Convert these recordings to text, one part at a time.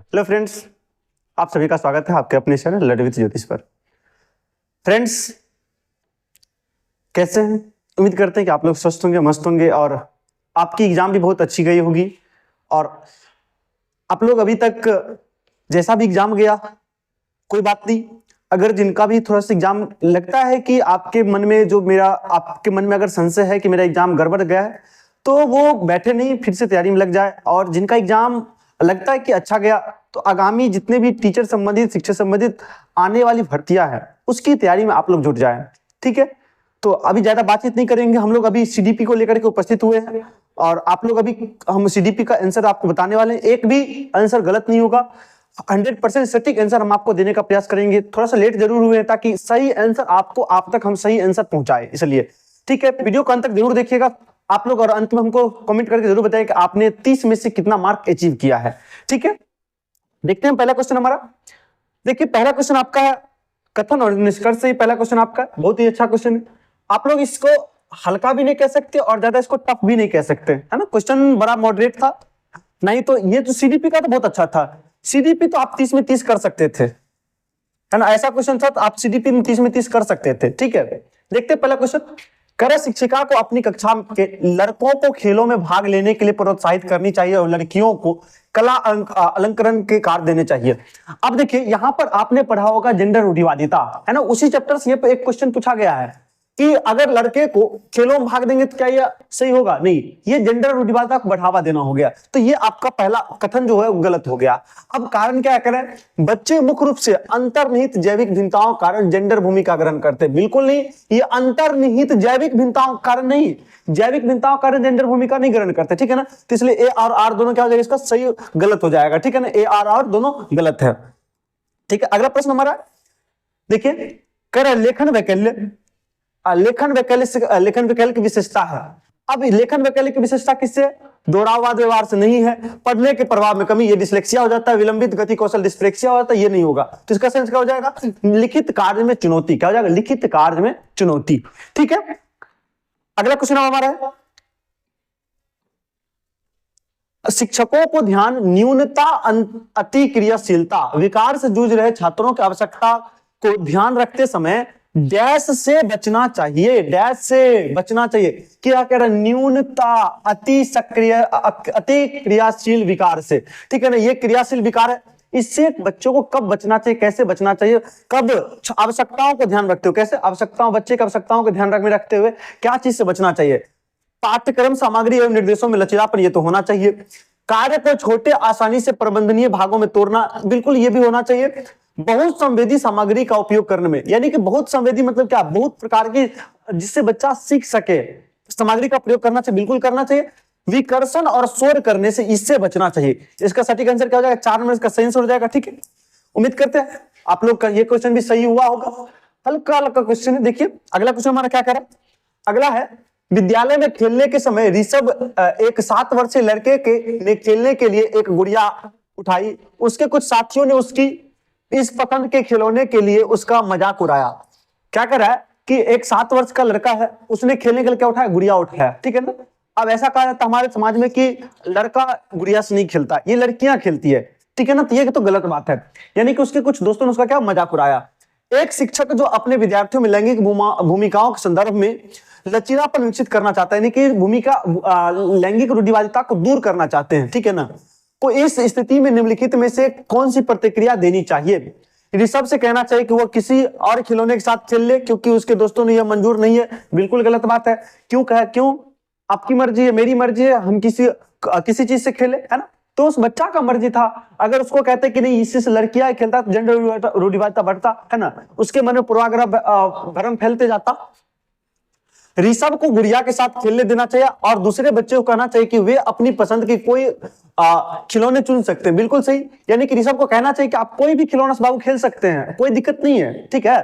Hello friends, आप सभी का स्वागत है आपके अपने चैनल लर्न विद ज्योतिष पर। फ्रेंड्स, कैसे हैं? उम्मीद करते हैं कि आप लोग स्वस्थ होंगे, मस्त होंगे और आपकी एग्जाम भी बहुत अच्छी गई होगी। और आप लोग अभी तक जैसा भी एग्जाम गया कोई बात नहीं, अगर जिनका भी थोड़ा सा एग्जाम लगता है कि आपके मन में अगर संशय है कि मेरा एग्जाम गड़बड़ गया है, तो वो बैठे नहीं, फिर से तैयारी में लग जाए। और जिनका एग्जाम लगता है कि अच्छा गया, तो आगामी जितने भी टीचर संबंधित, शिक्षक संबंधित आने वाली भर्तियां हैं उसकी तैयारी में आप लोग जुट जाएं। ठीक है, तो अभी ज्यादा बातचीत नहीं करेंगे, हम लोग अभी सीडीपी को लेकर के उपस्थित हुए हैं और आप लोग अभी हम सीडीपी का आंसर आपको बताने वाले हैं। एक भी आंसर गलत नहीं होगा, 100% सटीक आंसर हम आपको देने का प्रयास करेंगे। थोड़ा सा लेट जरूर हुए हैं ताकि सही आंसर आप तक हम सही आंसर पहुंचाए, इसलिए ठीक है, वीडियो को अंत तक जरूर देखिएगा आप लोग और अंत में हमको कमेंट करके जरूर बताएं कि आपने 30 में से कितना मार्क अचीव किया है। ठीक है, देखते हैं पहला क्वेश्चन हमारा। देखिए, पहला क्वेश्चन आपका है कथन और निष्कर्ष से ही पहला क्वेश्चन आपका बहुत ही अच्छा क्वेश्चन है। आप लोग इसको हल्का भी नहीं कह सकते और ज्यादा इसको टफ भी नहीं कह सकते, है ना। क्वेश्चन बड़ा मॉडरेट था, नहीं तो ये तो सीडीपी का तो बहुत अच्छा था। सीडीपी तो आप 30 में 30 कर सकते थे, है ना। ऐसा क्वेश्चन था तो आप सीडीपी में 30 कर सकते थे। ठीक है, देखते हैं पहला क्वेश्चन। कला शिक्षिका को अपनी कक्षा के लड़कों को खेलों में भाग लेने के लिए प्रोत्साहित करनी चाहिए और लड़कियों को कला अलंकरण के कार्य देने चाहिए। अब देखिए, यहां पर आपने पढ़ा होगा जेंडर रूढ़िवादिता, है ना। उसी चैप्टर से ये एक क्वेश्चन पूछा गया है कि अगर लड़के को खेलों में भाग देंगे तो क्या ये सही होगा? नहीं, ये जेंडर रूढ़िवादिता को बढ़ावा देना हो गया। तो ये आपका पहला कथन जो है वो गलत हो गया। अब कारण क्या करें? बच्चे मुख्य रूप से अंतर्निहित जैविक भिन्नताओं के कारण जेंडर भूमिका ग्रहण करते हैं। बिल्कुल नहीं, ये अंतर्निहित जैविक भिन्नताओं के कारण नहीं, जैविक भिन्नताओं के कारण जेंडर भूमिका नहीं ग्रहण करते। ठीक है ना, तो इसलिए ए और आर दोनों क्या हो जाएगा, इसका सही गलत हो जाएगा। ठीक है ना, ए और दोनों गलत है। ठीक है, अगला प्रश्न हमारा देखिए, कर लेखन वैकल्य, लेखन वैकल्य की विशेषता है। अब लेखन वैकल्य की विशेषता किससे? दोहराववाद व्यवहार से नहीं है। पढ़ने के प्रभाव में कमी, ये डिस्लेक्सिया हो जाता है। विलंबित गति कौशल डिस्प्रेक्सिया हो जाता है, ये नहीं होगा। तो इसका सेंस क्या हो जाएगा? लिखित कार्य में चुनौती। क्या हो जाएगा? लिखित कार्य में चुनौती। ठीक है, अगला क्वेश्चन हमारा है शिक्षकों को ध्यान न्यूनता अति क्रियाशीलता विकार से जूझ रहे छात्रों की आवश्यकता को ध्यान रखते समय डैश से बचना चाहिए। डैश से बचना चाहिए। क्या कह रहा है? न्यूनता अति सक्रिय अति क्रियाशील विकार से। ठीक है ना, ये क्रियाशील विकार है, इससे बच्चों को कब बचना चाहिए, कैसे बचना चाहिए, कब? आवश्यकताओं को ध्यान रखते हुए। कैसे आवश्यकताओं? बच्चे की आवश्यकताओं को ध्यान में रखते हुए क्या चीज से बचना चाहिए? पाठ्यक्रम सामग्री एवं निर्देशों में लचीलापन, ये तो होना चाहिए। कार्य को छोटे आसानी से प्रबंधनीय भागों में तोड़ना, बिल्कुल ये भी होना चाहिए। बहुत संवेदी सामग्री का उपयोग करने में, यानी कि बहुत संवेदी मतलब क्या? बहुत प्रकार की जिससे बच्चा सीख सके सामग्री का प्रयोग करना चाहिए, बिल्कुल करना चाहिए। विकर्षण और शोर करने से, इससे बचना चाहिए। इसका सटीक आंसर क्या हो जाएगा? 4 नंबर का सही आंसर हो जाएगा। ठीक है, उम्मीद करते हैं आप लोग का ये क्वेश्चन भी सही हुआ होगा। हल्का हल्का क्वेश्चन है। देखिए, अगला क्वेश्चन हमारा क्या करें? अगला है विद्यालय में खेलने के समय ऋषभ एक 7 वर्षीय लड़के ने खेलने के लिए एक गुड़िया उठाई। उसके कुछ साथियों ने उसकी इस पसंद के खिलौने के लिए उसका मजाक उड़ाया। क्या कर रहा है कि एक 7 वर्ष का लड़का है, उसने खेलने के लिए क्या उठाया? गुड़िया उठाया। ठीक है ना। अब ऐसा कहा जाता है हमारे समाज में कि लड़का गुड़िया से नहीं खेलता, ये लड़कियां खेलती है। ठीक है ना, तो ये तो गलत बात है। यानी कि उसके कुछ दोस्तों ने उसका क्या मजाक उड़ाया। एक शिक्षक जो अपने विद्यार्थियों में लैंगिक भूमिकाओं के संदर्भ में लचीलापन विकसित करना चाहता है, यानी कि भूमिका लैंगिक रूढ़िवादिता को दूर करना चाहते हैं। ठीक है ना, तो इस स्थिति में निम्नलिखित में से कौन सी प्रतिक्रिया देनी चाहिए? ऋषभ से कहना चाहिए कि वो किसी और खिलौने के साथ खेल ले क्योंकि उसके दोस्तों ने यह मंजूर नहीं है, बिल्कुल गलत बात है। क्यों कहा? क्यों? आपकी मर्जी है, मेरी मर्जी है, हम किसी चीज से खेले, है ना। तो उस बच्चा का मर्जी था। अगर उसको कहते कि नहीं इससे लड़कियां खेलता तो जेंडर रूढ़िवादिता बढ़ता, है ना, उसके मन में पूर्वाग्रह भ्रम फैलते जाता। ऋषभ को गुड़िया के साथ खेलने देना चाहिए और दूसरे बच्चे को कहना चाहिए कि वे अपनी पसंद की कोई खिलौने चुन सकते हैं। बिल्कुल सही, यानी कि ऋषभ को कहना चाहिए कि आप कोई भी खिलौना से बाबू खेल सकते हैं, कोई दिक्कत नहीं है। ठीक है,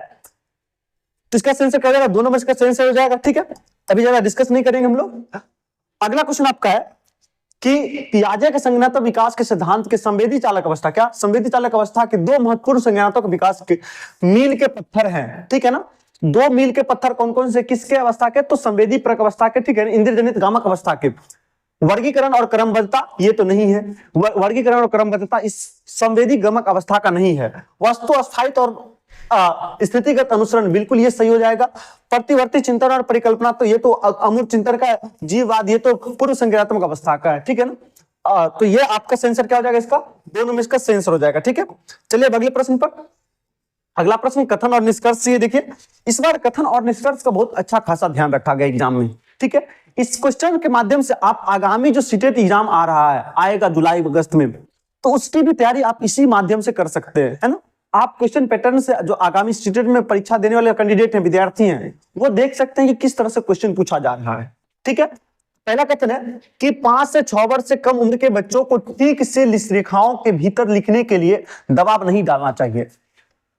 तो इसका सेंसर क्या हो जाएगा? 2 नंबर का सेंसर हो जाएगा। ठीक है, अभी ज्यादा डिस्कस नहीं करेंगे हम लोग। अगला क्वेश्चन आपका है कि पियाजे के संज्ञानात्मक विकास के सिद्धांत के संवेदी चालक अवस्था, क्या संवेदी चालक अवस्था के 2 महत्वपूर्ण संज्ञानात्मक विकास के मील के पत्थर हैं। ठीक है ना, 2 मील के पत्थर कौन कौन से, किसके अवस्था के? तो संवेदी परक अवस्था के, ठीक है, इंद्रजनित गामक अवस्था के। वर्गीकरण और क्रमबद्धता ये तो नहीं है, वर्गीकरण और क्रमबद्धता इस संवेदी गमक अवस्था का नहीं है। वस्तु अस्थायित्व और स्थितिगत अनुसरण बिल्कुल ये सही हो जाएगा। प्रतिवर्ती चिंतन और परिकल्पना तो ये तो अमूर्त चिंतन का है। जीववाद ये तो पूर्व संज्ञानात्मक अवस्था का है, ठीक है ना। तो ये आपका सेंसर क्या हो जाएगा, इसका दोनों में इसका सेंसर हो जाएगा, ठीक है। चलिए अब अगले प्रश्न पर। अगला प्रश्न कथन और निष्कर्ष। ये देखिए इस बार कथन और निष्कर्ष का बहुत अच्छा खासा ध्यान रखा गया एग्जाम में, ठीक है। इस क्वेश्चन के माध्यम से आप आगामी जो सीटेट एग्जाम आ रहा है, आएगा जुलाई अगस्त में, तो उसकी भी तैयारी आप इसी माध्यम से कर सकते हैं, है ना। आप क्वेश्चन पैटर्न से जो आगामी सीटेट में परीक्षा देने वाले कैंडिडेट हैं, विद्यार्थी हैं, वो देख सकते हैं कि किस तरह से क्वेश्चन पूछा जा रहा है, ठीक है। पहला कथन है कि 5 से 6 वर्ष से कम उम्र के बच्चों को ठीक से रेखाओं के भीतर लिखने के लिए दबाव नहीं डालना चाहिए।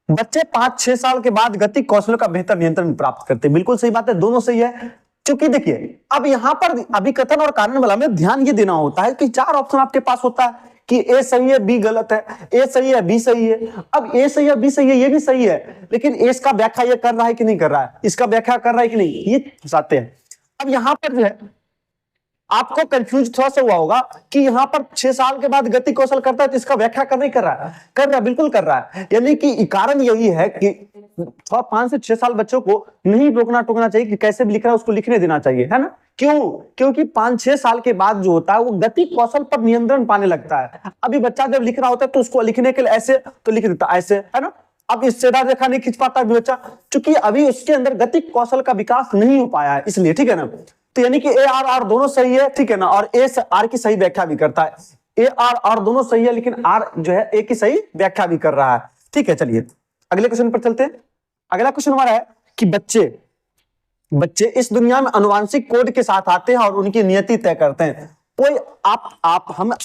बच्चे 5-6 साल के बाद गति कौशल का बेहतर नियंत्रण प्राप्त करते हैं। बिल्कुल सही बात है, दोनों सही है। क्योंकि देखिए अब यहां पर अभिकथन और कारण वाला में ध्यान ये देना होता है कि 4 ऑप्शन आपके पास होता है कि ए सही है, बी गलत है, ए सही है, बी सही है। अब ए सही है, बी सही है, ये भी सही है, लेकिन ए इसका व्याख्या ये कर रहा है कि नहीं कर रहा है, इसका व्याख्या कर रहा है कि नहीं, ये फंसाते हैं। अब यहां पर जो है आपको कंफ्यूज थोड़ा सा हुआ होगा कि यहां पर 6 साल के बाद गति कौशल करता है तो इसका व्याख्या कर नहीं कर रहा है, कर रहा है, बिल्कुल कर रहा है। यानी कि कारण यही है कि 5 से 6 साल बच्चों को नहीं रोकना टोकना चाहिए कि कैसे भी लिख रहा है उसको लिखने देना चाहिए, है ना। क्यों? क्योंकि 5-6 साल के बाद जो होता है वो गति कौशल पर नियंत्रण पाने लगता है। अभी बच्चा जब लिख रहा होता है तो उसको लिखने के लिए ऐसे तो लिख देता ऐसे, है ना। अब इस सीधा रेखा नहीं खींच पाता बच्चा, क्योंकि अभी उसके अंदर गति कौशल का विकास नहीं हो पाया है, इसलिए, ठीक है ना। तो यानी कि ए आर आर दोनों सही है, ठीक है ना, और ए आर की सही व्याख्या भी करता है। ए आर आर दोनों सही है, लेकिन आर जो है ए की सही व्याख्या भी कर रहा है, ठीक है। चलिए अगले क्वेश्चन पर चलते हैं। अगला क्वेश्चन हमारा है कि बच्चे इस दुनिया में अनुवांशिक कोड के साथ आते हैं और उनकी नियति तय करते हैं। कोई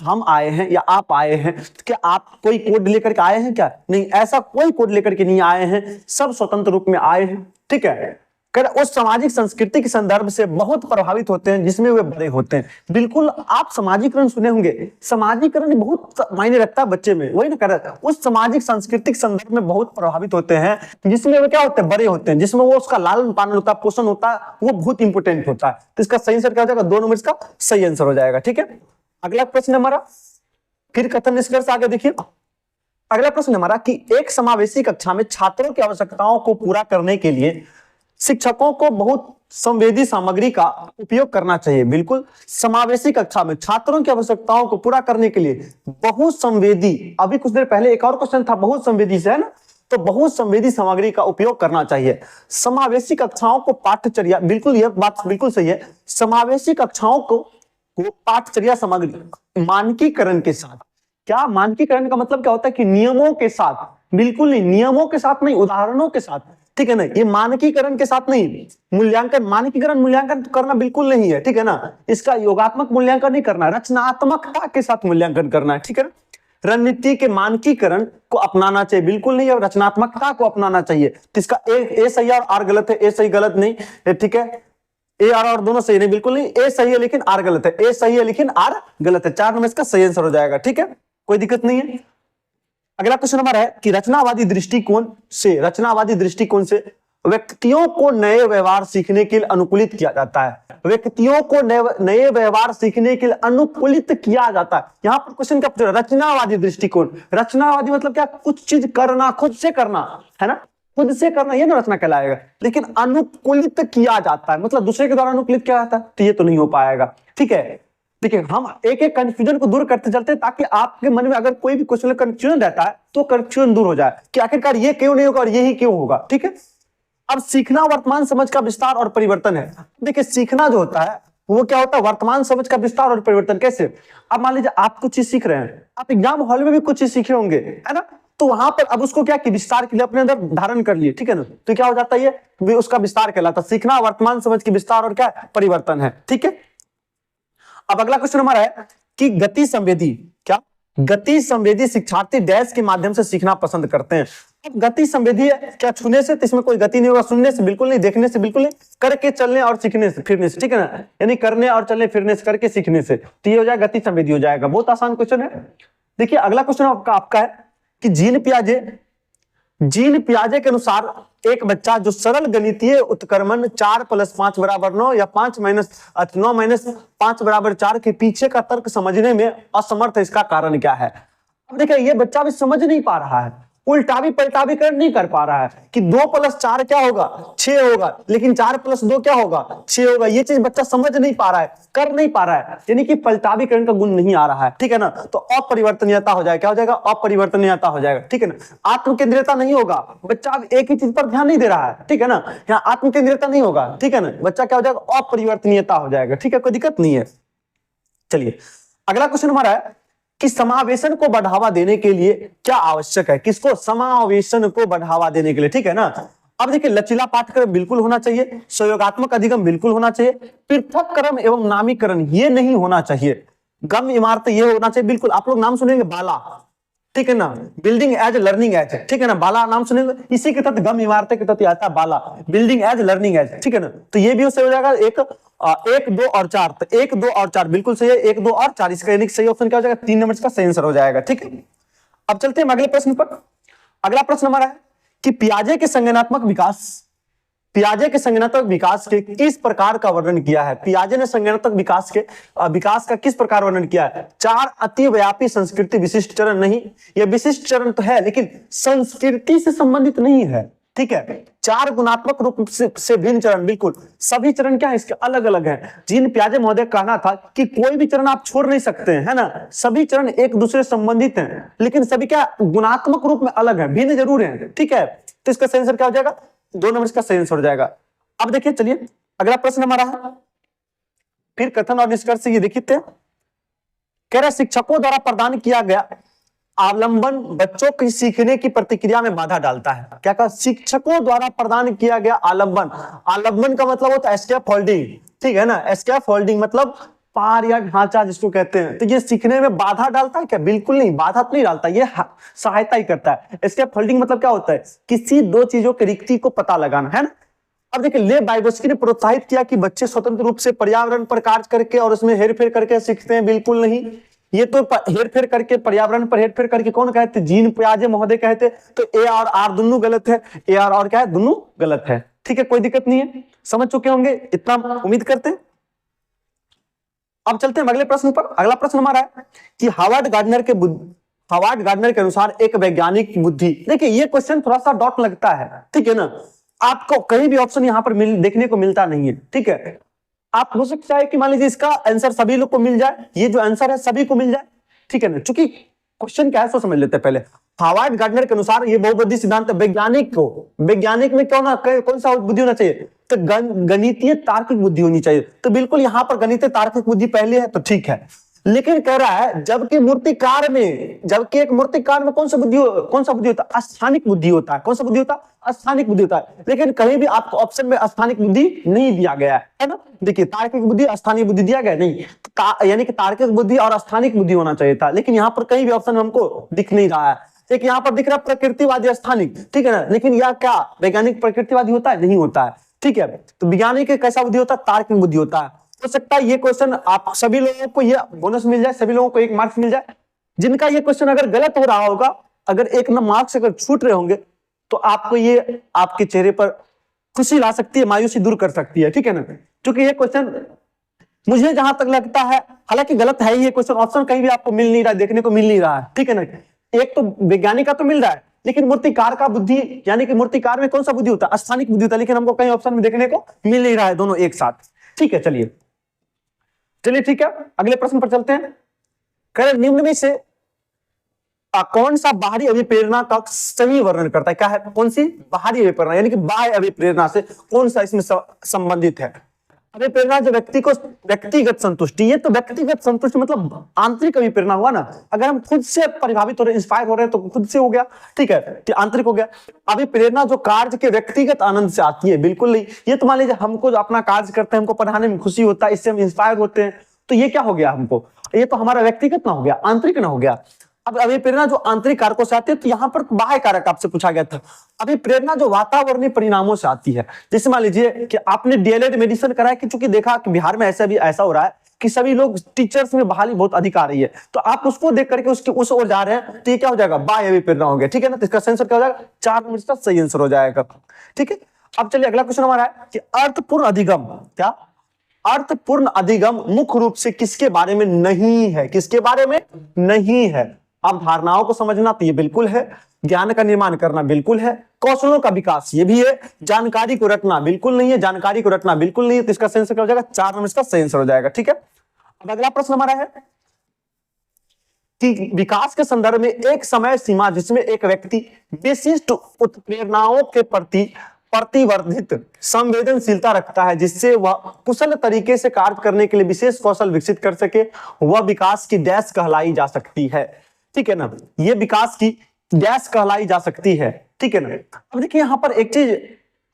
हम आए हैं या आप आए हैं, क्या आप कोई कोड लेकर के आए हैं क्या? नहीं, ऐसा कोई कोड लेकर के नहीं आए हैं, सब स्वतंत्र रूप में आए हैं, ठीक है। कर उस सामाजिक संस्कृति के संदर्भ से बहुत प्रभावित होते हैं जिसमें वे बड़े होते हैं। बिल्कुल आप समाजीकरण सुने होंगे, समाजीकरण बहुत मायने रखता है बच्चे में, वही ना कर रहा है। उस सामाजिक सांस्कृतिक संदर्भ में बहुत प्रभावित होते हैं जिसमें वे क्या होते हैं, बड़े होते हैं, जिसमें वो उसका लालन पालन होता है, पोषण होता है, वो बहुत इंपोर्टेंट होता है। तो इसका सही आंसर क्या हो जाएगा? 2 नंबर इसका सही आंसर हो जाएगा, ठीक है। अगला प्रश्न हमारा, फिर कथन निष्कर्ष आगे देखिए। अगला प्रश्न हमारा कि एक समावेशी कक्षा में छात्रों की आवश्यकताओं को पूरा करने के लिए शिक्षकों को बहुत संवेदी सामग्री का उपयोग करना चाहिए। बिल्कुल, समावेशी कक्षा में छात्रों की आवश्यकताओं को पूरा करने के लिए बहुत संवेदी, अभी कुछ देर पहले एक और क्वेश्चन था बहुत संवेदी से, है ना, तो बहुत संवेदी सामग्री का उपयोग करना चाहिए। समावेशी कक्षाओं को पाठ्यचर्या, बिल्कुल यह बात बिल्कुल सही है, समावेशी कक्षाओं को पाठ्यचर्या सामग्री मानकीकरण के साथ, क्या मानकीकरण का मतलब क्या होता है कि नियमों के साथ, बिल्कुल नहीं, नियमों के साथ नहीं, उदाहरणों के साथ, ठीक है ना। ये मानकीकरण के साथ नहीं, मूल्यांकन, मानकीकरण मूल्यांकन करना बिल्कुल नहीं है, ठीक है ना। इसका योगात्मक मूल्यांकन नहीं करना, रचनात्मकता के साथ मूल्यांकन करना है, ठीक है ना। रणनीति के मानकीकरण को अपनाना चाहिए, बिल्कुल नहीं, और रचनात्मकता को अपनाना चाहिए। तो इसका ए सही है और आर गलत है, ए सही गलत नहीं, ठीक है। ए आर और दोनों सही नहीं, बिल्कुल नहीं, ए सही है लेकिन आर गलत है, ए सही है लेकिन आर गलत है। 4 नंबर इसका सही आंसर हो जाएगा, ठीक है, कोई दिक्कत नहीं है। अगला क्वेश्चन हमारा है कि रचनावादी दृष्टिकोण से व्यक्तियों को नए व्यवहार सीखने के लिए अनुकूलित किया जाता है। व्यक्तियों को नए व्यवहार सीखने के लिए अनुकूलित किया जाता है। यहां पर क्वेश्चन क्या पूछ रहा है? रचनावादी दृष्टिकोण, रचनावादी मतलब क्या? कुछ चीज करना, खुद से करना, है ना, खुद से करना, ये ना रचना कहलाएगा। लेकिन अनुकूलित किया जाता है मतलब दूसरे के द्वारा अनुकूलित किया जाता है, तो ये तो नहीं हो पाएगा, ठीक है। देखिए हम एक एक कंफ्यूजन को दूर करते चलते हैं ताकि आपके मन में अगर कोई भी क्वेश्चन में कंफ्यूजन रहता है तो कंफ्यूजन दूर हो जाए कि आखिरकार ये क्यों नहीं होगा और ये ही क्यों होगा, ठीक है। अब सीखना वर्तमान समझ का विस्तार और परिवर्तन है। देखिए सीखना जो होता है वो क्या होता है? वर्तमान समझ का विस्तार और परिवर्तन। कैसे? अब मान लीजिए आप कुछ चीज सीख रहे हैं, आप एग्जाम हॉल में भी कुछ चीज सीखे होंगे, है ना, तो वहां पर अब उसको क्या कि विस्तार के लिए अपने अंदर धारण कर लिए, ठीक है ना, तो क्या हो जाता है? ये उसका विस्तार कहलाता है। सीखना वर्तमान समझ की विस्तार और क्या परिवर्तन है, ठीक है। अब अगला क्वेश्चन हमारा है कि गति संवेदी शिक्षार्थी डैश के माध्यम से सीखना पसंद करते हैं। अब गति संवेदी है क्या? छूने से तो इसमें कोई गति नहीं होगा, सुनने से बिल्कुल नहीं, देखने से बिल्कुल नहीं, करके चलने और सीखने से, फिरने से, ठीक है ना, यानी करने और चलने फिरने से, करके सीखने से, तो ये हो जाएगा गति संवेदी हो जाएगा। बहुत आसान क्वेश्चन है। देखिए अगला क्वेश्चन आपका है कि जीन पियाजे जीन पियाजे के अनुसार एक बच्चा जो सरल गणितीय उत्क्रमण 4 + 5 = 9 या 9 - 5 = 4 के पीछे का तर्क समझने में असमर्थ है, इसका कारण क्या है? अब देखिए ये बच्चा भी समझ नहीं पा रहा है, उल्टा भी पलटा भी कर नहीं कर पा रहा है कि 2 + 4 क्या होगा, 6 होगा, लेकिन 4 + 2 क्या होगा, 6 होगा। ये चीज बच्चा समझ नहीं पा रहा है, कर नहीं पा रहा है, यानी कि पलटावीकरण का गुण नहीं आ रहा है, ठीक है ना। तो अपरिवर्तनीयता हो जाएगा, क्या हो जाएगा, अपरिवर्तनीयता हो जाएगा, ठीक है ना। आत्मकेंद्रियता नहीं होगा, बच्चा अब एक ही चीज पर ध्यान नहीं दे रहा है, ठीक है ना। यहाँ आत्मकेंद्रियता नहीं होगा, ठीक है ना, बच्चा क्या हो जाएगा, अपरिवर्तनीयता हो जाएगा, ठीक है, कोई दिक्कत नहीं है। चलिए अगला क्वेश्चन हमारा है कि समावेशन को बढ़ावा देने के लिए क्या आवश्यक है? किसको? समावेशन को बढ़ावा देने के लिए, ठीक है ना। अब देखिए लचीला पाठ्यक्रम बिल्कुल होना चाहिए, सहयोगात्मक अधिगम बिल्कुल होना चाहिए, पृथक्करण एवं नामीकरण ये नहीं होना चाहिए, गम इमारतें ये होना चाहिए बिल्कुल। आप लोग नाम सुनेंगे बाला, ठीक है ना, बिल्डिंग एज लर्निंग एज, ठीक है ना, बाला नाम सुनेंगे, इसी के तहत गम इमारतें के तहत आता है बाला, बिल्डिंग एज लर्निंग एज, ठीक है ना। तो ये भी उससे हो जाएगा एक 1, 2 और 4, तो 1, 2 और 4 बिल्कुल सही है, 1, 2 और 4 इसका यानी सही ऑप्शन क्या हो जाएगा, 3 नंबर का सही आंसर हो जाएगा, ठीक है। अब चलते हैं अगले प्रश्न पर। अगला प्रश्न हमारा है कि पियाजे के संज्ञानात्मक विकास के किस प्रकार का वर्णन किया है? पियाजे ने संज्ञानात्मक विकास का किस प्रकार वर्णन किया है? 4 अतिव्यापी संस्कृति विशिष्ट चरण नहीं, यह विशिष्ट चरण तो है लेकिन संस्कृति से संबंधित नहीं है, ठीक है। 4 गुणात्मक रूप से भिन्न चरण, बिल्कुल सभी चरण क्या है इसके अलग अलग हैं। जीन पियाजे महोदय कहना था कि कोई भी चरण आप छोड़ नहीं सकते हैं, है ना, सभी चरण एक दूसरे से संबंधित हैं लेकिन सभी क्या गुणात्मक रूप में अलग है, भिन्न जरूर है, ठीक है। तो इसका सही आंसर क्या हो जाएगा, 2 नंबर का सही आंसर हो जाएगा। अब देखिए चलिए अगला प्रश्न हमारा है, फिर कथन और निष्कर्ष ये देखिए, कह रहा शिक्षकों द्वारा प्रदान किया गया आलंबन बच्चों की सीखने की प्रतिक्रिया में बाधा डालता है। क्या कहा, शिक्षकों द्वारा प्रदान किया गया आलंबन का मतलब होता है एस्केप होल्डिंग, ठीक है ना, एस्केप होल्डिंग मतलब पार या ढांचा जिसको कहते हैं। तो ये सीखने में बाधा डालता है क्या? बिल्कुल नहीं, बाधा तो नहीं डालता, ये सहायता ही करता है। एस्केप होल्डिंग मतलब क्या होता है, किसी 2 चीजों की रिक्ति को पता लगाना, है ना। अब देखिए लेव वाइगोत्स्की ने प्रोत्साहित किया कि बच्चे स्वतंत्र रूप से पर्यावरण पर कार्य करके और उसमें हेरफेर करके सीखते हैं, बिल्कुल नहीं। ये तो हेरफेर करके, पर्यावरण पर हेरफेर करके कौन कहते? जीन पियाजे महोदय कहते। तो ए और आर दोनों गलत है, ए और क्या है, दोनों गलत है, ठीक है, कोई दिक्कत नहीं है, समझ चुके होंगे, इतना उम्मीद करते हैं। अब चलते हैं अगले प्रश्न पर। अगला प्रश्न हमारा है कि हार्वर्ड गार्डनर के अनुसार एक वैज्ञानिक बुद्धि, देखिए ये क्वेश्चन थोड़ा सा डॉट लगता है, ठीक है ना, आपको कहीं भी ऑप्शन यहां पर देखने को मिलता नहीं है, ठीक है। आप हो सकता है कि मान लीजिए इसका आंसर सभी लोग को मिल जाए, ये जो आंसर है सभी को मिल जाए, ठीक है ना, क्योंकि क्वेश्चन क्या है सो समझ लेते हैं पहले। हार्वर्ड गार्डनर के अनुसार ये बहुबुद्धि सिद्धांत वैज्ञानिक में कौन सा बुद्धि होना चाहिए? तो गणितीय तार्किक बुद्धि होनी चाहिए। तो बिल्कुल यहां पर गणितीय तार्किक बुद्धि पहले है, तो ठीक है। लेकिन कह रहा है जबकि एक मूर्तिकार में कौन सा बुद्धि होता है? स्थानिक बुद्धि होता है। कौन सा बुद्धि होता है? स्थानिक बुद्धि होता है। लेकिन कहीं भी आपको ऑप्शन में स्थानिक बुद्धि नहीं दिया गया है ना। देखिए तार्किक बुद्धि, स्थानिक बुद्धि दिया गया नहीं, यानी कि तार्किक बुद्धि और स्थानिक बुद्धि होना चाहिए था, लेकिन यहाँ पर कहीं भी ऑप्शन हमको दिख नहीं रहा है। एक यहाँ पर दिख रहा है प्रकृतिवादी स्थानिक, ठीक है ना, लेकिन यह क्या वैज्ञानिक प्रकृतिवादी होता है? नहीं होता है, ठीक है। तो वैज्ञानिक कैसा बुद्धि होता है? तार्किक बुद्धि होता है। हो सकता है ये क्वेश्चन आप सभी लोगों को ये बोनस मिल जाए, सभी लोगों को 1 मार्क्स मिल जाए। जिनका ये क्वेश्चन अगर गलत हो रहा होगा, अगर 1 मार्क्स अगर छूट रहे होंगे, तो आपको ये आपके चेहरे पर खुशी ला सकती है, मायूसी दूर कर सकती है, ठीक है ना। क्योंकि ये क्वेश्चन मुझे जहां तक लगता है, हालांकि गलत है ये क्वेश्चन, ऑप्शन कहीं भी आपको मिल नहीं रहा है, देखने को मिल नहीं रहा है, ठीक है ना। एक तो वैज्ञानिक का तो मिल रहा है, लेकिन मूर्तिकार का बुद्धि, यानी कि मूर्तिकार में कौन सा बुद्धि होता है? स्थानिक बुद्धि होता है, लेकिन हमको कहीं ऑप्शन में देखने को मिल नहीं रहा है दोनों एक साथ, ठीक है। चलिए ठीक है, अगले प्रश्न पर चलते हैं। कह रहे निम्न में से कौन सा बाहरी अभिप्रेरणा का सही वर्णन करता है? क्या है? कौन सी बाहरी अभिप्रेरणा, यानी कि बाह्य अभिप्रेरणा से कौन सा इसमें संबंधित है? अभिप्रेरणा जो व्यक्तिगत संतुष्टि, ये तो व्यक्तिगत संतुष्टि मतलब आंतरिक अभिप्रेरणा हुआ ना। अगर हम खुद से प्रभावित हो रहे, इंस्पायर हो रहे हैं, तो खुद से हो गया, ठीक है, कि आंतरिक हो गया। अभिप्रेरणा जो कार्य के व्यक्तिगत आनंद से आती है, बिल्कुल नहीं। ये तो मान लीजिए हमको जो अपना कार्य करते हैं, हमको पढ़ाने में खुशी होता है, इससे हम इंस्पायर होते हैं, तो ये क्या हो गया हमको? ये तो हमारा व्यक्तिगत ना हो गया, आंतरिक ना हो गया। अब अभिप्रेरणा जो आंतरिक कारकों से आती है, तो यहाँ पर बाह्य कारक आपसे पूछा गया था। अभिप्रेरणा जो वातावरणीय परिणामों से आती है, जैसे मान लीजिए कि आपने डीएलएड मेडिसिन कराया कि चूंकि देखा कि बिहार में ऐसा हो रहा है कि सभी लोग टीचर्स में बहाली बहुत अधिक आ रही है, तो आप उसको देख करके उसके उस ओर जा रहे हैं, तो ये क्या हो जाएगा, बाय अभी प्रेरणा होंगे, ठीक है ना। तो इसका आंसर क्या हो जाएगा, 4 नंबर का सही आंसर हो जाएगा, ठीक है। अब चलिए अगला क्वेश्चन हमारा है कि अर्थपूर्ण अधिगम, क्या अर्थपूर्ण अधिगम मुख्य रूप से किसके बारे में नहीं है, किसके बारे में नहीं है। अब धारणाओं को समझना तो ये बिल्कुल है, ज्ञान का निर्माण करना बिल्कुल है, कौशलों का विकास ये भी है, जानकारी को रटना बिल्कुल नहीं है, जानकारी को रटना बिल्कुल नहीं है। तो इसका सही आंसर क्या हो जाएगा, 4 नंबर इसका सही आंसर हो जाएगा, ठीक है। अब अगला प्रश्न हमारा है कि विकास के संदर्भ में एक समय सीमा जिसमें एक व्यक्ति विशिष्ट उत्प्रेरणाओं के प्रति प्रतिवर्धित संवेदनशीलता रखता है, जिससे वह कुशल तरीके से कार्य करने के लिए विशेष कौशल विकसित कर सके, वह विकास की डैश कहलाई जा सकती है, ठीक है ना। ये विकास की डैश कहलाई जा सकती है, ठीक है ना। अब देखिए यहां पर एक चीज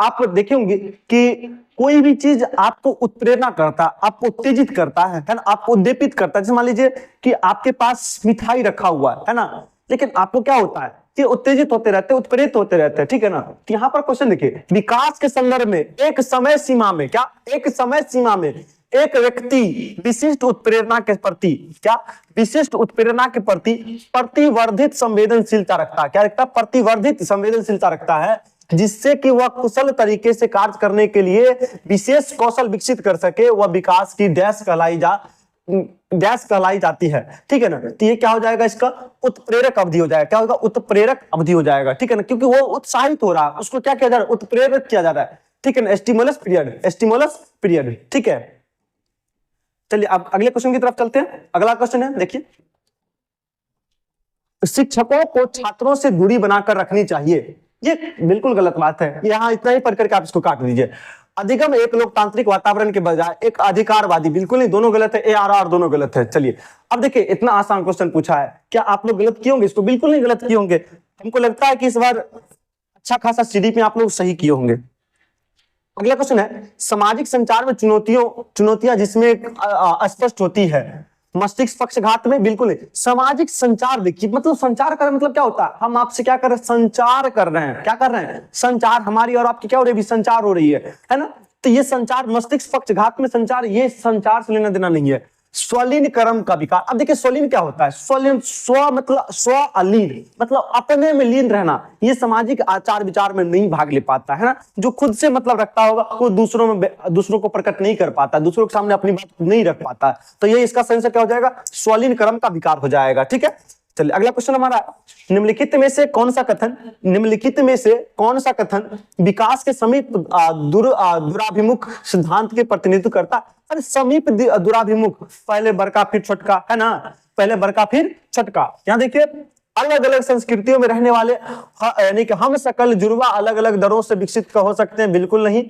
आप देखे होंगे कि कोई भी चीज आपको उत्प्रेरणा करता है, आपको उत्तेजित करता है ना, आपको उद्दीपित करता है। जैसे मान लीजिए कि आपके पास मिठाई रखा हुआ है ना, लेकिन आपको क्या होता है कि उत्तेजित होते रहते हैं, उत्प्रेरित होते रहते हैं, ठीक है ना। तो यहाँ पर क्वेश्चन देखिए, विकास के संदर्भ में एक समय सीमा में, क्या एक समय सीमा में एक व्यक्ति विशिष्ट उत्प्रेरणा के प्रति, क्या विशिष्ट उत्प्रेरणा के प्रति प्रतिवर्धित संवेदनशीलता रखता है, क्या रखता है, प्रतिवर्धित संवेदनशीलता रखता है, जिससे कि वह कुशल तरीके से कार्य करने के लिए विशेष कौशल विकसित कर सके, वह विकास की डैश कहलाई जाती है, ठीक है ना। तो ये क्या हो जाएगा, इसका उत्प्रेरक अवधि हो जाएगा, क्या होगा, उत्प्रेरक अवधि हो जाएगा, ठीक है ना, क्योंकि वो उत्साहित हो रहा है, उसको क्या किया जा रहा है, उत्प्रेरित किया जा रहा है, ठीक है ना, स्टिमुलस पीरियड, ठीक है। चलिए अब अगले क्वेश्चन की तरफ चलते हैं। अगला क्वेश्चन है, देखिए, शिक्षकों को छात्रों से दूरी बनाकर रखनी चाहिए, ये बिल्कुल गलत बात है। यहां इतना ही पढ़ करके आप इसको काट दीजिए। अधिगम एक लोकतांत्रिक वातावरण के बजाय एक अधिकारवादी, बिल्कुल नहीं, दोनों गलत है, ए आर दोनों गलत है। चलिए अब देखिए, इतना आसान क्वेश्चन पूछा है, क्या आप लोग गलत किए होंगे इसको, बिल्कुल नहीं गलत किए होंगे। हमको लगता है कि इस बार अच्छा खासा सीडी में आप लोग सही किए होंगे। अगला क्वेश्चन है, सामाजिक संचार में चुनौतियां जिसमें अस्पष्ट होती है, मस्तिष्क पक्षघात में बिल्कुल नहीं। सामाजिक संचार देखिए, मतलब संचार कर मतलब क्या होता है, हम आपसे क्या कर रहे हैं, संचार कर रहे हैं, क्या कर रहे हैं, संचार, हमारी और आपकी क्या हो रही है, संचार हो रही है ना। तो ये संचार, मस्तिष्क पक्षघात में संचार, ये संचार से लेना देना नहीं है। स्वलीन क्रम का विकार, अब देखिए स्वलीन क्या होता है, स्वलीन, स्व मतलब स्व अलीन, मतलब अपने में लीन रहना, ये सामाजिक आचार विचार में नहीं भाग ले पाता है ना। जो खुद से मतलब रखता होगा वो दूसरों को प्रकट नहीं कर पाता, दूसरों के सामने अपनी बात नहीं रख पाता, तो ये इसका सही आंसर क्या हो जाएगा, स्वलीन क्रम का विकार हो जाएगा, ठीक है। चलिए अगला क्वेश्चन हमारा, निम्नलिखित में से कौन सा कथन विकास के समीप दुराभिमुख सिद्धांत के प्रतिनिधित्व करता। अरे समीप दुराभिमुख, पहले बड़का फिर छोटका, है ना, पहले बड़का फिर छोटका। यहाँ देखिए, अलग अलग संस्कृतियों में रहने वाले यानी कि हम सकल जुड़वा अलग अलग दरों से विकसित हो सकते हैं, बिल्कुल नहीं।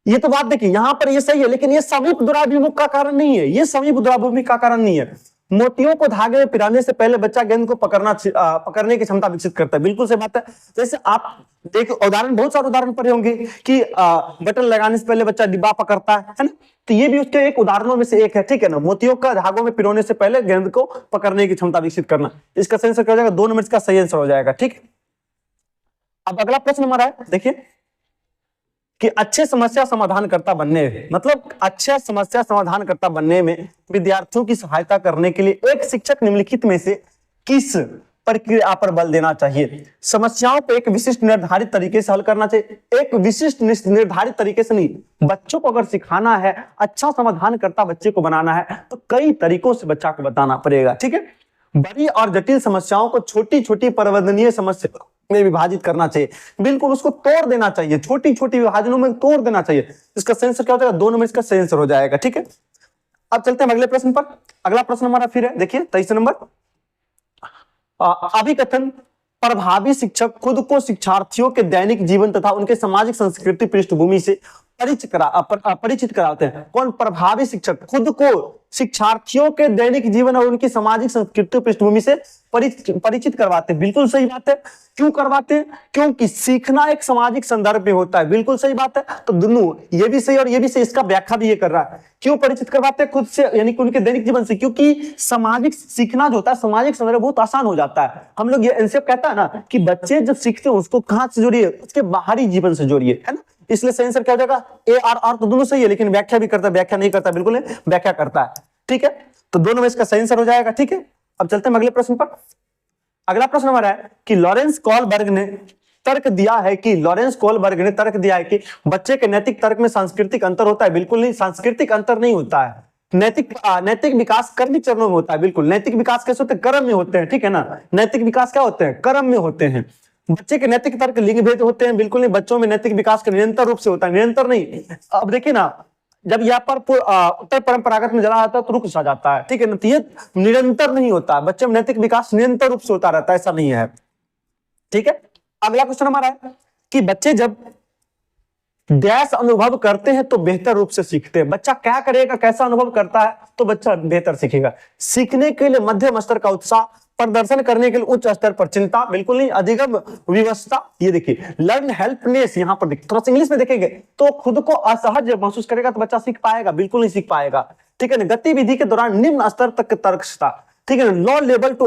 ये तो बात देखिए, यहां पर ये सही है, लेकिन ये समीप दुराभिमुख का कारण नहीं है, ये समीप दुराभिमुख का कारण नहीं है। मोतियों को धागे में पिराने से पहले बच्चा गेंद को पकड़ने की क्षमता विकसित करता है, बिल्कुल सही बात है। जैसे आप देखो उदाहरण, बहुत सारे उदाहरण पढ़े होंगे कि बटन लगाने से पहले बच्चा डिब्बा पकड़ता है ना, तो ये भी उसके एक उदाहरणों में से एक है, ठीक है ना। मोतियों का धागों में पिरोने से पहले गेंद को पकड़ने की क्षमता विकसित करना, इसका सही आंसर क्या हो जाएगा, 2 नंबर का सही आंसर हो जाएगा, ठीक। अब अगला प्रश्न हमारा है, देखिए कि अच्छे समस्या समाधानकर्ता बनने में, मतलब अच्छा समस्या समाधानकर्ता बनने में विद्यार्थियों की सहायता करने के लिए एक शिक्षक निम्नलिखित में से किस प्रक्रिया पर बल देना चाहिए। समस्याओं को एक विशिष्ट निर्धारित तरीके से हल करना चाहिए, एक विशिष्ट निर्धारित तरीके से नहीं। बच्चों को अगर सिखाना है, अच्छा समाधानकर्ता बच्चे को बनाना है, तो कई तरीकों से बच्चा को बताना पड़ेगा, ठीक है। बड़ी और जटिल समस्याओं को छोटी छोटी परिवर्तनीय समस्या में विभाजित करना चाहिए, बिल्कुल उसको तोड़ देना चाहिए, छोटी छोटी विभाजनों में तोड़ देना चाहिए। इसका सही आंसर क्या हो जाएगा, 2 नंबर इसका सही आंसर हो जाएगा, ठीक है। अब चलते हैं अगले प्रश्न पर। अगला प्रश्न हमारा फिर है, देखिए 23 नंबर, अभिकथन प्रभावी शिक्षक खुद को शिक्षार्थियों के दैनिक जीवन तथा उनके सामाजिक संस्कृति पृष्ठभूमि से परिचित कराते हैं। कौन, प्रभावी शिक्षक खुद को शिक्षार्थियों के दैनिक जीवन और उनकी सामाजिक संस्कृति पृष्ठभूमि से परिचित करवाते हैं, बिल्कुल सही बात है। क्यों करवाते हैं, क्योंकि सीखना एक सामाजिक संदर्भ में होता है, बिल्कुल सही बात है। तो दोनों, ये भी सही और ये भी सही, इसका व्याख्या भी ये कर रहा है। क्यों परिचित करवाते हैं खुद से, यानी कि उनके दैनिक जीवन से, क्योंकि सामाजिक सीखना जो होता है, सामाजिक संदर्भ बहुत आसान हो जाता है। हम लोग ये एनसीएफ कहता है ना कि बच्चे जब सीखते हैं उसको कहां से जोड़िए, उसके बाहरी जीवन से जोड़िए, है ना। इसलिए सही आंसर क्या हो जाएगा? ए आर तो दोनों सही है, लेकिन व्याख्या भी करता है, व्याख्या नहीं करता, बिल्कुल नहीं, व्याख्या करता है। ठीक है, तो दोनों में इसका सही आंसर हो जाएगा। ठीक है, अब चलते हैं अगले प्रश्न पर। अगला प्रश्न हमारा है कि लॉरेंस कोलबर्ग ने तर्क दिया है कि बच्चे के नैतिक तर्क में सांस्कृतिक अंतर होता है। बिल्कुल नहीं, सांस्कृतिक अंतर नहीं होता है। नैतिक विकास कर्म चरणों में होता है। बिल्कुल, नैतिक विकास कैसे होते हैं? कर्म में होते हैं। ठीक है ना, नैतिक विकास क्या होते हैं? कर्म में होते हैं। बच्चे के नैतिक तर्क लिंग भेद होते हैं। बिल्कुल नहीं, बच्चों में नैतिक विकास का निरंतर रूप से होता है। निरंतर नहीं, अब देखिए ना, जब यहाँ पर उत्तर परंपरागत में चला जाता है तो रुक सा जाता है। ठीक है ना, तो ये निरंतर नहीं होता, बच्चे में नैतिक विकास निरंतर रूप से होता रहता है, ऐसा नहीं है। ठीक है, अगला क्वेश्चन हमारा है कि बच्चे जब डैश अनुभव करते हैं तो बेहतर रूप से सीखते हैं। बच्चा क्या करेगा, कैसा अनुभव करता है तो बच्चा बेहतर सीखेगा। सीखने के लिए मध्यम स्तर का उत्साह, प्रदर्शन करने के लिए उच्च स्तर पर चिंता, बिल्कुल नहीं, अधिगम विवशता। ये देखिए लर्न हेल्पलेस, यहां पर देखिए थोड़ा सा इंग्लिश में देखेंगे तो खुद को असहज महसूस करेगा तो बच्चा सीख पाएगा? बिल्कुल नहीं सीख पाएगा। ठीक है ना, गतिविधि के दौरान निम्न स्तर तक तर्कशीलता। ठीक है ना, लो लेवल टू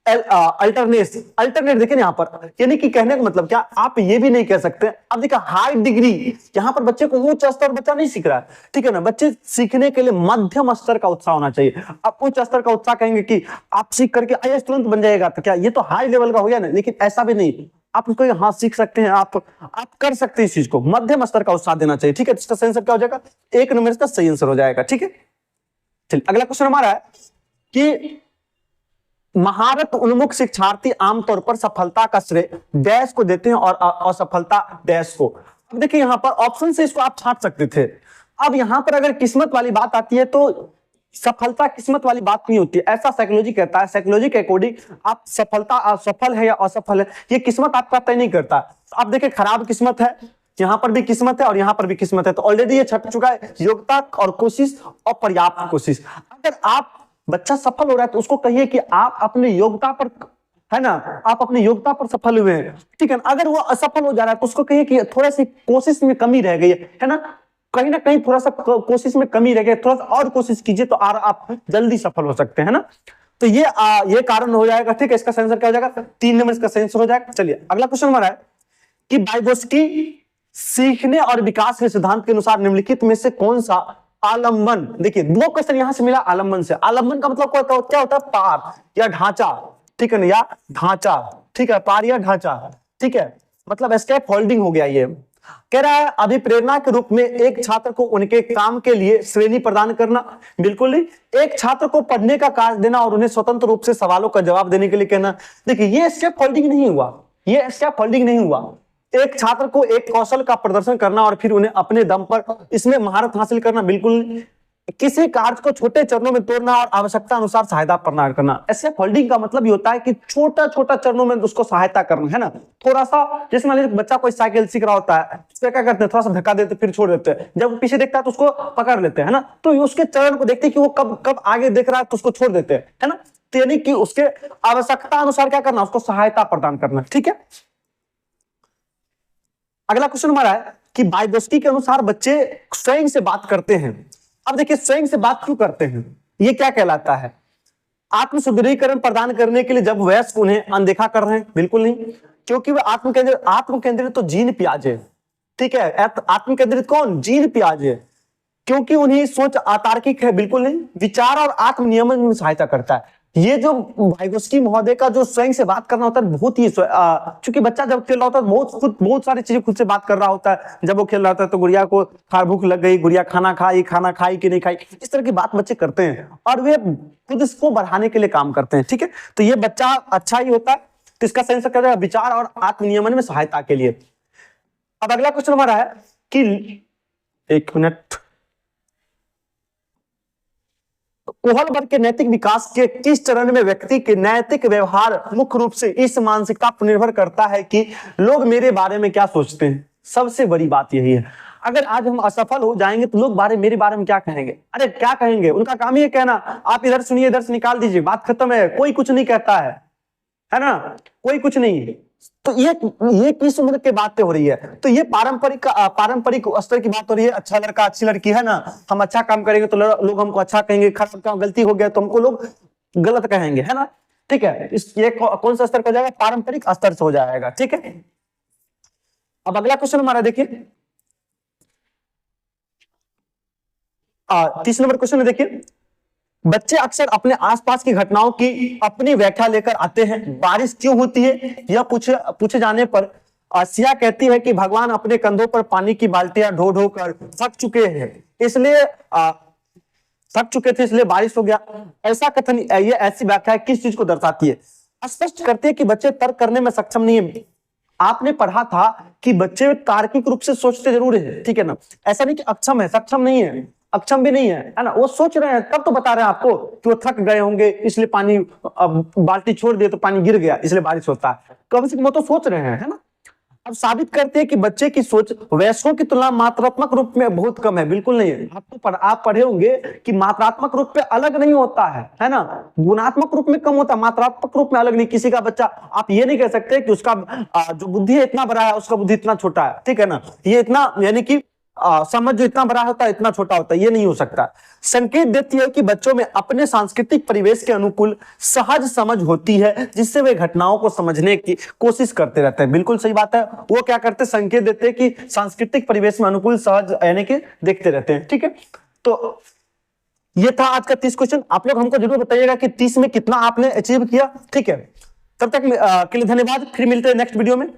अल्टरनेट देखिए यहां पर, यानी कि कहने का मतलब क्या, आप ये भी नहीं कह सकते। अब देखिए हाई डिग्री, यहां पर बच्चे को उच्च स्तर बच्चा नहीं सीख रहा है। ठीक है ना, बच्चे सीखने के लिए मध्यम स्तर का उत्साह होना चाहिए। आप उच्च स्तर का उत्साह कहेंगे कि आप सीख करके आईएएस तुरंत बन जाएगा, तो क्या ये तो हाई लेवल का हो गया ना, लेकिन ऐसा भी नहीं। आप उसको हाँ सीख सकते हैं, आप कर सकते हैं इस चीज को, मध्यम स्तर का उत्साह देना चाहिए। ठीक है, इसका सही आंसर क्या हो जाएगा? एक नंबर इसका सही आंसर हो जाएगा। ठीक है, चलिए अगला क्वेश्चन हमारा है कि महारत उन्मुख शिक्षार्थी आमतौर पर सफलता का श्रेय डैश को देते हैं और असफलता डैश को। अब देखिए यहां पर ऑप्शन से इसको आप छांट सकते थे। अब यहां पर अगर किस्मत वाली बात आती है तो सफलता किस्मत वाली बात नहीं होती है, ऐसा साइकोलॉजी कहता है। साइकोलॉजी के अकॉर्डिंग आप सफलता असफल है या असफल है ये किस्मत आपका तय नहीं करता। आप देखिए खराब किस्मत है, यहां पर भी किस्मत है और यहां पर भी किस्मत है, तो ऑलरेडी ये छट चुका है। योग्यता और कोशिश और पर्याप्त कोशिश। अगर आप बच्चा सफल हो रहा है तो उसको कहिए कि आप अपनी योग्यता पर, है ना, आप अपनी योग्यता पर सफल हुए हैं। ठीक है ना, अगर वो असफल हो जा रहा है तो उसको कहिए कि थोड़ा सी कोशिश में कमी रह गई है ना, कहीं ना कहीं थोड़ा सा कोशिश में कमी रह गई, थोड़ा सा और कोशिश कीजिए तो आप जल्दी सफल हो सकते हैं ना। तो ये कारण हो जाएगा। ठीक है, इसका सही आंसर क्या हो जाएगा? 3 नंबर इसका सही आंसर हो जाएगा। चलिए अगला क्वेश्चन हमारा है कि वाइगोत्स्की सीखने और विकास के सिद्धांत के अनुसार निम्नलिखित में से कौन सा आलंबन, देखिए 2 क्वेश्चन यहां से मिला आलंबन से। आलंबन का मतलब क्या होता है? पार या ढांचा। ठीक है ना, या ढांचा। ठीक है, पार या ढांचा। ठीक है, मतलब स्केप होल्डिंग हो गया। ये कह रहा है अभिप्रेरणा के रूप में एक छात्र को उनके काम के लिए श्रेणी प्रदान करना। बिल्कुल नहीं, एक छात्र को पढ़ने का कार्य देना और उन्हें स्वतंत्र रूप से सवालों का जवाब देने के लिए कहना। देखिए ये स्टेप होल्डिंग नहीं हुआ, ये स्टेप होल्डिंग नहीं हुआ। एक छात्र को एक कौशल का प्रदर्शन करना और फिर उन्हें अपने दम पर इसमें महारत हासिल करना। बिल्कुल नहीं, किसी कार्य को छोटे चरणों में तोड़ना और आवश्यकता अनुसार सहायता प्रदान करना। ऐसे फोल्डिंग का मतलब ये होता है कि छोटा छोटा चरणों में उसको सहायता करना, है ना। थोड़ा सा, जैसे मान लीजिए बच्चा कोई साइकिल सीख रहा होता है, तो क्या करते हैं, थोड़ा सा धक्का देते फिर छोड़ देते हैं, जब वो पीछे देखता है तो उसको पकड़ लेते हैं, है ना। तो उसके चरण को देखते हैं कि वो कब आगे देख रहा है तो उसको छोड़ देते हैं, है ना। तो यानी कि उसके आवश्यकता अनुसार क्या करना, उसको सहायता प्रदान करना। ठीक है, अगला क्वेश्चन हमारा है कि वाइगोत्स्की के अनुसार बच्चे स्वयं से बात करते हैं। अब देखिए स्वयं से बात क्यों करते हैं, ये क्या कहलाता है? आत्म सुदृढ़ीकरण प्रदान करने के लिए जब वयस्क उन्हें अनदेखा कर रहे हैं। बिल्कुल नहीं, क्योंकि वह आत्म केंद्रित तो जीन पियाजे। ठीक है, आत्म केंद्रित कौन? जीन पियाजे। क्योंकि उन्हें सोच अतार्किक है। बिल्कुल नहीं, विचार और आत्म नियमन में सहायता करता है। ये जो वाइगोत्स्की महोदय का जो स्वयं से बात करना होता है बहुत ही, क्योंकि बच्चा जब खेल रहा होता है बहुत सारी चीजें खुद से बात कर रहा होता है। जब वो खेल रहा होता है तो गुड़िया को भूख लग गई, गुड़िया खाना खाई कि नहीं खाई, इस तरह की बात बच्चे करते हैं और वे खुद इसको बढ़ाने के लिए काम करते हैं। ठीक है, तो ये बच्चा अच्छा ही होता है। तो इसका सही आंसर क्या है? विचार और आत्म नियमन में सहायता के लिए। अब अगला क्वेश्चन हमारा है कि 1 मिनट, कोहलबर्ग के नैतिक विकास के किस चरण में व्यक्ति के नैतिक व्यवहार मुख्य रूप से इस मानसिकता पर निर्भर करता है कि लोग मेरे बारे में क्या सोचते हैं? सबसे बड़ी बात यही है। अगर आज हम असफल हो जाएंगे तो लोग मेरे बारे में क्या कहेंगे? अरे क्या कहेंगे, उनका काम ही है कहना, आप इधर सुनिए इधर से निकाल दीजिए, बात खत्म है, कोई कुछ नहीं कहता है ना, कोई कुछ नहीं। तो ये किस उम्र के बात हो रही है? तो ये पारंपरिक स्तर की बात हो रही है। अच्छा लड़का अच्छी लड़की, है ना, हम अच्छा काम करेंगे तो लोग हमको अच्छा कहेंगे, खराब काम गलती हो गया तो हमको लोग गलत कहेंगे, है ना। ठीक है, ये कौन सा स्तर हो जाएगा? पारंपरिक स्तर से हो जाएगा। ठीक है, अब अगला क्वेश्चन हमारा देखिए 30 नंबर क्वेश्चन में देखिए, बच्चे अक्सर अपने आसपास की घटनाओं की अपनी व्याख्या लेकर आते हैं। बारिश क्यों होती है, यह पूछे जाने पर सिया कहती है कि भगवान अपने कंधों पर पानी की बाल्टियां ढो ढो कर थक चुके हैं, इसलिए थक चुके थे इसलिए बारिश हो गया। ऐसा कथन, ये ऐसी व्याख्या किस चीज को दर्शाती है? स्पष्ट करती है कि बच्चे तर्क करने में सक्षम नहीं है। आपने पढ़ा था कि बच्चे तार्किक रूप से सोचते जरूर है, ठीक है ना, ऐसा नहीं कि अक्षम है, सक्षम नहीं है, अक्षम भी नहीं है ना, वो सोच रहे हैं, तब तो बता रहे हैं आपको कि वो थक गए होंगे इसलिए पानी, बाल्टी छोड़ दिए तो पानी गिर गया इसलिए बारिश होता है, कम से कम वो तो सोच रहे हैं, है ना। अब साबित करते हैं कि बच्चे की सोच वयस्कों की तुलना मात्रात्मक रूप में बहुत कम है। बिल्कुल नहीं है, आप पढ़े होंगे कि मात्रात्मक रूप में अलग नहीं होता है ना, गुणात्मक रूप में कम होता है, मात्रात्मक रूप में अलग नहीं। किसी का बच्चा, आप ये नहीं कह सकते कि उसका जो बुद्धि है इतना बड़ा है, उसका बुद्धि इतना छोटा है, ठीक है ना, ये इतना, यानी कि समझ जो इतना बड़ा होता है इतना छोटा होता है, ये नहीं हो सकता। संकेत देती है कि बच्चों में अपने सांस्कृतिक परिवेश के अनुकूल सहज समझ होती है, जिससे वे घटनाओं को समझने की कोशिश करते रहते हैं। बिल्कुल सही बात है, वो क्या करते हैं, संकेत देते हैं कि सांस्कृतिक परिवेश में अनुकूल सहज, यानी कि देखते रहते हैं, ठीक है। तो ये था आज का 30 क्वेश्चन। आप लोग हमको जरूर बताइएगा कि 30 में कितना आपने अचीव किया, ठीक है। तब तक के लिए धन्यवाद, फिर मिलते हैं नेक्स्ट वीडियो में।